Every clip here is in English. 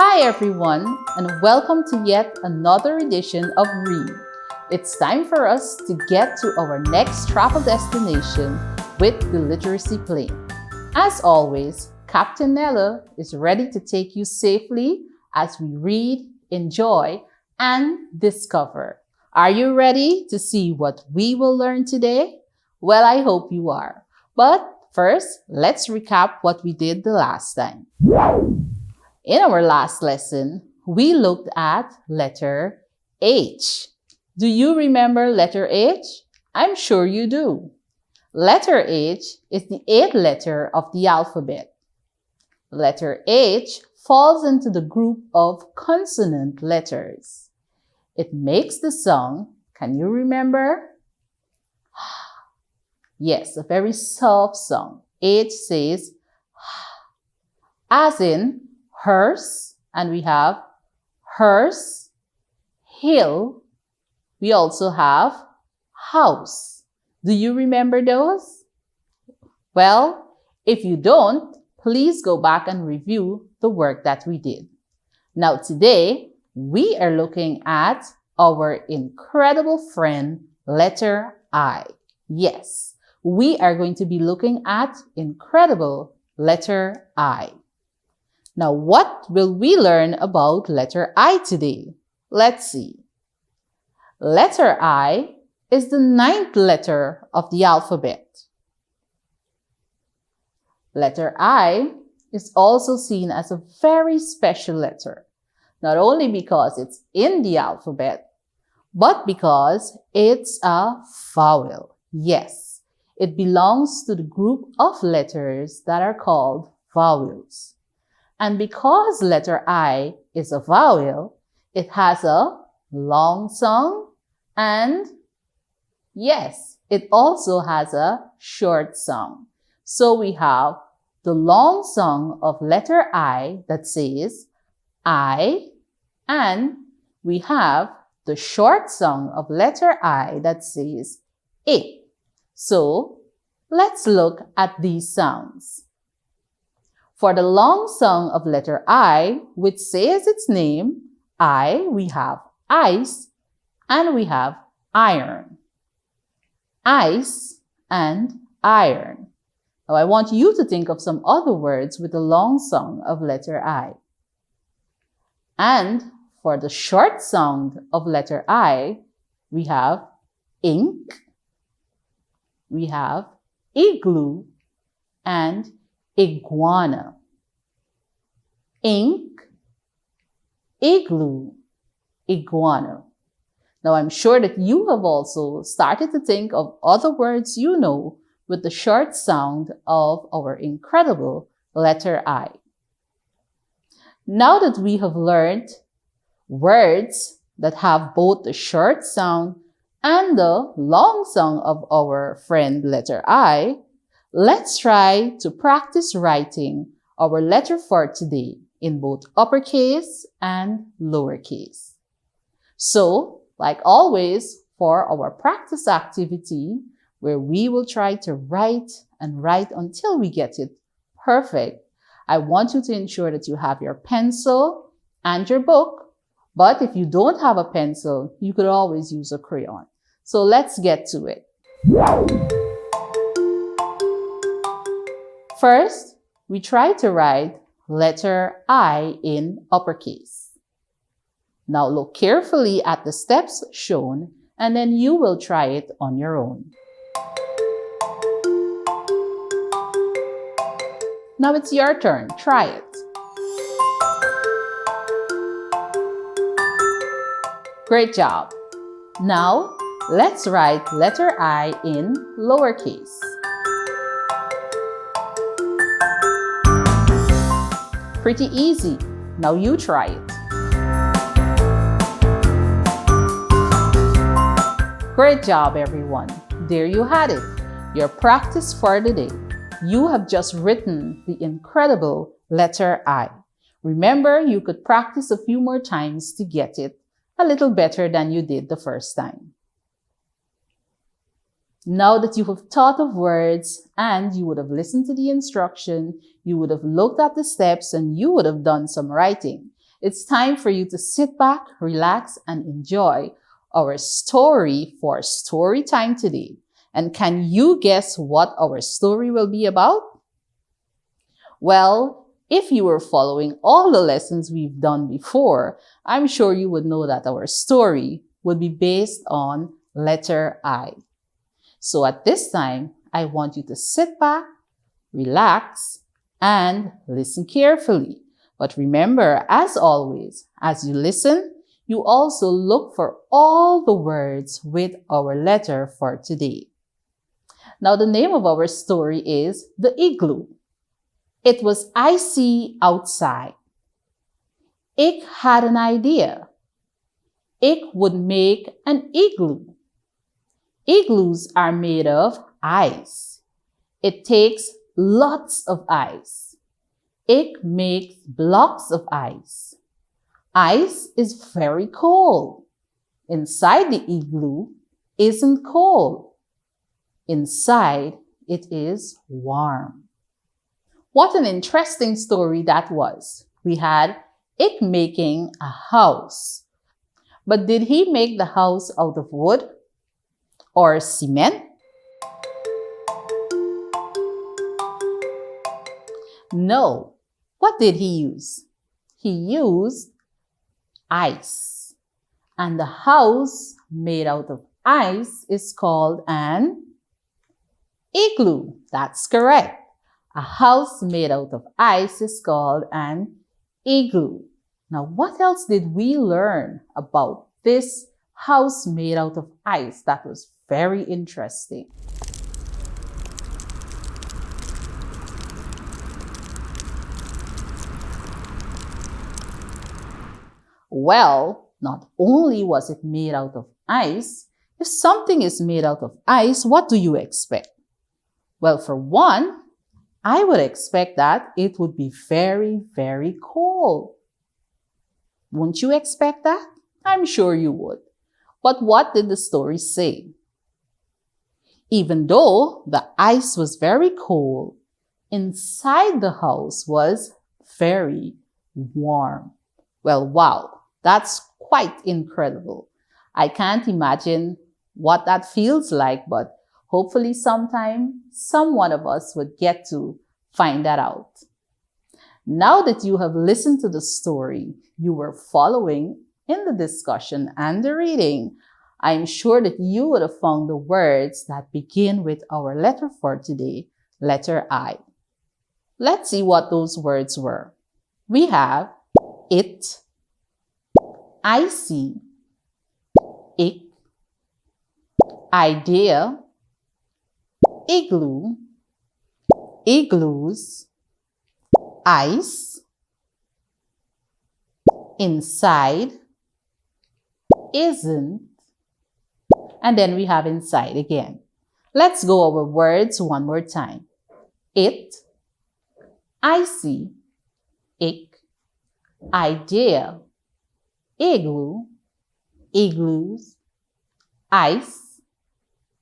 Hi everyone, and welcome to yet another edition of R.E.A.D. It's time for us to get to our next travel destination with the literacy plane. As always, Captain Nella is ready to take you safely as we read, enjoy, and discover. Are you ready to see what we will learn today? Well, I hope you are. But first, let's recap what we did the last time. In our last lesson, we looked at letter H. Do you remember letter H? I'm sure you do. Letter H is the eighth letter of the alphabet. Letter H falls into the group of consonant letters. It makes the sound, can you remember? Yes, a very soft sound. H says, as in hearse, and we have hearse, hill. We also have house. Do you remember those? Well, if you don't, please go back and review the work that we did. Now today, we are looking at our incredible friend, letter I. Yes, we are going to be looking at incredible letter I. Now, what will we learn about letter I today? Let's see. Letter I is the ninth letter of the alphabet. Letter I is also seen as a very special letter, not only because it's in the alphabet, but because it's a vowel. Yes, it belongs to the group of letters that are called vowels. And because letter I is a vowel, it has a long sound and yes, it also has a short sound. So we have the long sound of letter I that says I, and we have the short sound of letter I that says it. So let's look at these sounds. For the long sound of letter I, which says its name, I, we have ice and we have iron. Ice and iron. Now I want you to think of some other words with the long sound of letter I. And for the short sound of letter I, we have ink, we have igloo, and iguana. Ink, igloo, iguana. Now I'm sure that you have also started to think of other words you know with the short sound of our incredible letter I. Now that we have learned words that have both the short sound and the long sound of our friend letter I, let's try to practice writing our letter for today in both uppercase and lowercase. So, like always, for our practice activity, where we will try to write and write until we get it perfect, I want you to ensure that you have your pencil and your book. But if you don't have a pencil, you could always use a crayon. So let's get to it. First, we try to write letter I in uppercase. Now look carefully at the steps shown and then you will try it on your own. Now it's your turn. Try it. Great job. Now let's write letter I in lowercase. Pretty easy. Now you try it. Great job, everyone. There you had it. Your practice for the day. You have just written the incredible letter I. Remember, you could practice a few more times to get it a little better than you did the first time. Now that you have thought of words and you would have listened to the instruction, you would have looked at the steps and you would have done some writing. It's time for you to sit back, relax, and enjoy our story for story time today. And can you guess what our story will be about? Well, if you were following all the lessons we've done before, I'm sure you would know that our story would be based on letter I. So at this time, I want you to sit back, relax, and listen carefully. But remember, as always, as you listen, you also look for all the words with our letter for today. Now, the name of our story is The Igloo. It was icy outside. Ik had an idea. Ik would make an igloo. Igloos are made of ice. It takes lots of ice. Ik makes blocks of ice. Ice is very cold. Inside the igloo isn't cold. Inside it is warm. What an interesting story that was. We had Ik making a house. But did he make the house out of wood or cement? No. What did he use? He used ice. And the house made out of ice is called an igloo. That's correct. A house made out of ice is called an igloo. Now, what else did we learn about this house made out of ice? That was very interesting. Well, not only was it made out of ice, if something is made out of ice, what do you expect? Well, for one, I would expect that it would be very, very cold. Wouldn't you expect that? I'm sure you would. But what did the story say? Even though the ice was very cold, inside the house was very warm. Well, wow, that's quite incredible. I can't imagine what that feels like, but hopefully sometime some one of us would get to find that out. Now that you have listened to the story, you were following in the discussion and the reading, I'm sure that you would have found the words that begin with our letter for today, letter I. Let's see what those words were. We have it, icy, ik, idea, igloo, igloos, ice, inside, isn't, and then we have inside again. Let's go over words one more time. It, icy, ik, idea, igloo, igloos, ice,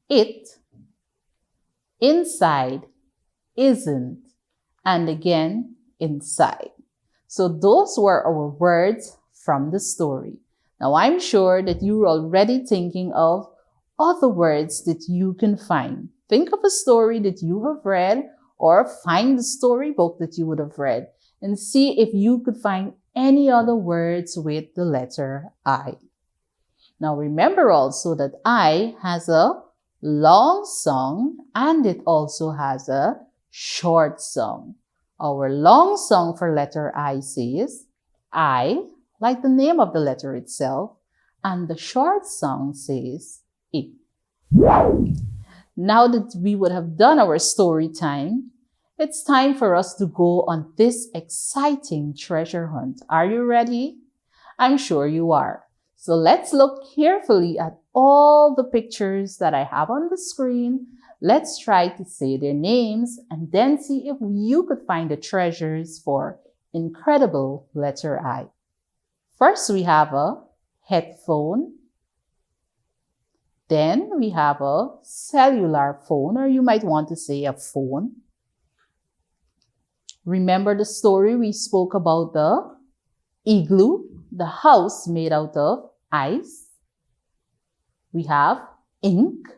it, inside, isn't, and again, inside. So those were our words from the story. Now I'm sure that you're already thinking of other words that you can find. Think of a story that you have read or find the storybook that you would have read and see if you could find any other words with the letter I. Now remember also that I has a long song and it also has a short song. Our long song for letter I says, I, like the name of the letter itself, and the short song says, I. Now that we would have done our story time, it's time for us to go on this exciting treasure hunt. Are you ready? I'm sure you are. So let's look carefully at all the pictures that I have on the screen. Let's try to say their names and then see if you could find the treasures for incredible letter I. First, we have a headphone. Then we have a cellular phone, or you might want to say a phone. Remember the story we spoke about the Igloo, the house made out of ice. We have ink.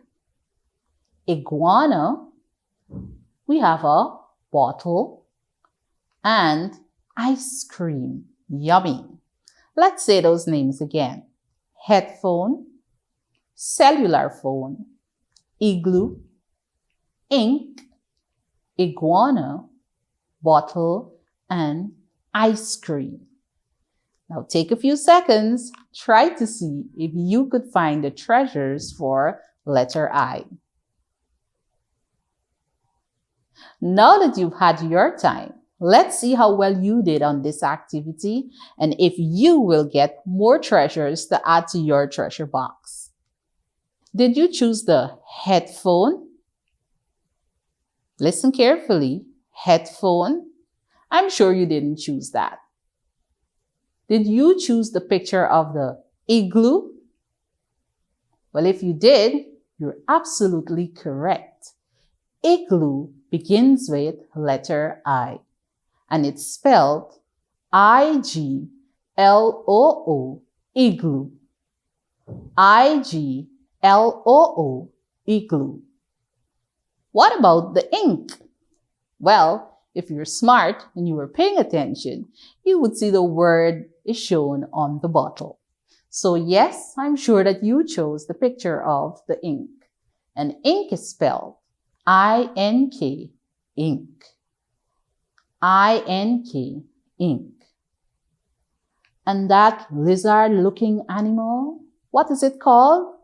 Iguana, we have a bottle. And ice cream, yummy. Let's say those names again. Headphone, cellular phone, igloo, ink, iguana, bottle, and ice cream. Now take a few seconds, try to see if you could find the treasures for letter I. Now that you've had your time, let's see how well you did on this activity and if you will get more treasures to add to your treasure box. Did you choose the headphone? Listen carefully. Headphone? I'm sure you didn't choose that. Did you choose the picture of the igloo? Well, if you did, you're absolutely correct. Igloo begins with letter I, and it's spelled I-G-L-O-O, igloo. I-G-L-O-O, igloo. What about the ink? Well, if you're smart and you were paying attention, you would see the word is shown on the bottle. So yes, I'm sure that you chose the picture of the ink. And ink is spelled I-N-K, ink. I-N-K, ink. And that lizard-looking animal, what is it called?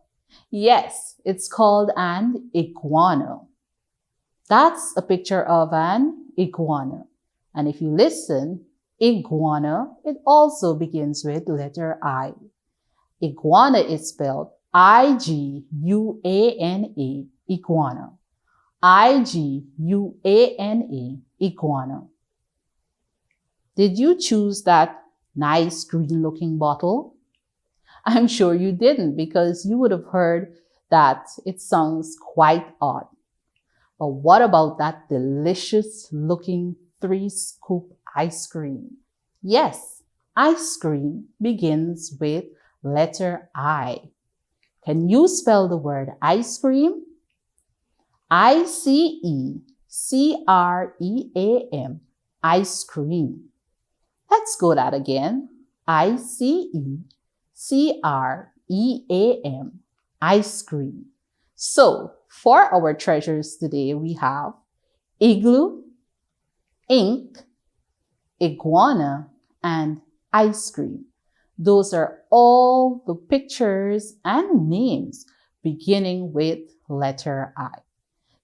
Yes, it's called an iguana. That's a picture of an iguana. And if you listen, iguana, it also begins with letter I. Iguana is spelled I-G-U-A-N-A, iguana. I-G-U-A-N-A, iguana. Did you choose that nice green-looking bottle? I'm sure you didn't because you would have heard that it sounds quite odd. But what about that delicious-looking 3-scoop ice cream? Yes, ice cream begins with letter I. Can you spell the word ice cream? I-C-E-C-R-E-A-M, ice cream. Let's go that again. I-C-E-C-R-E-A-M, ice cream. So, for our treasures today, we have igloo, ink, iguana, and ice cream. Those are all the pictures and names beginning with letter I.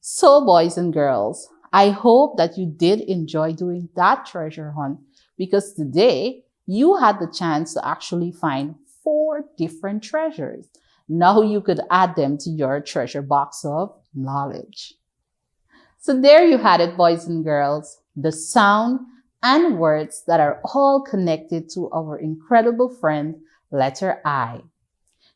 So, boys and girls, I hope that you did enjoy doing that treasure hunt because today you had the chance to actually find 4 different treasures. Now you could add them to your treasure box of knowledge. So there you had it, boys and girls, the sound and words that are all connected to our incredible friend, letter I.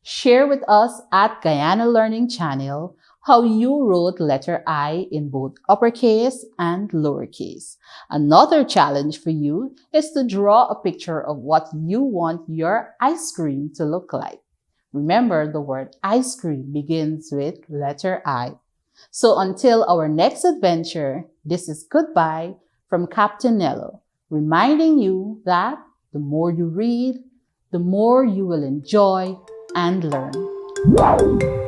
Share with us at Guyana Learning Channel how you wrote letter I in both uppercase and lowercase. Another challenge for you is to draw a picture of what you want your ice cream to look like. Remember, the word ice cream begins with letter I. So until our next adventure, this is goodbye from Captain Nello, reminding you that the more you read, the more you will enjoy and learn.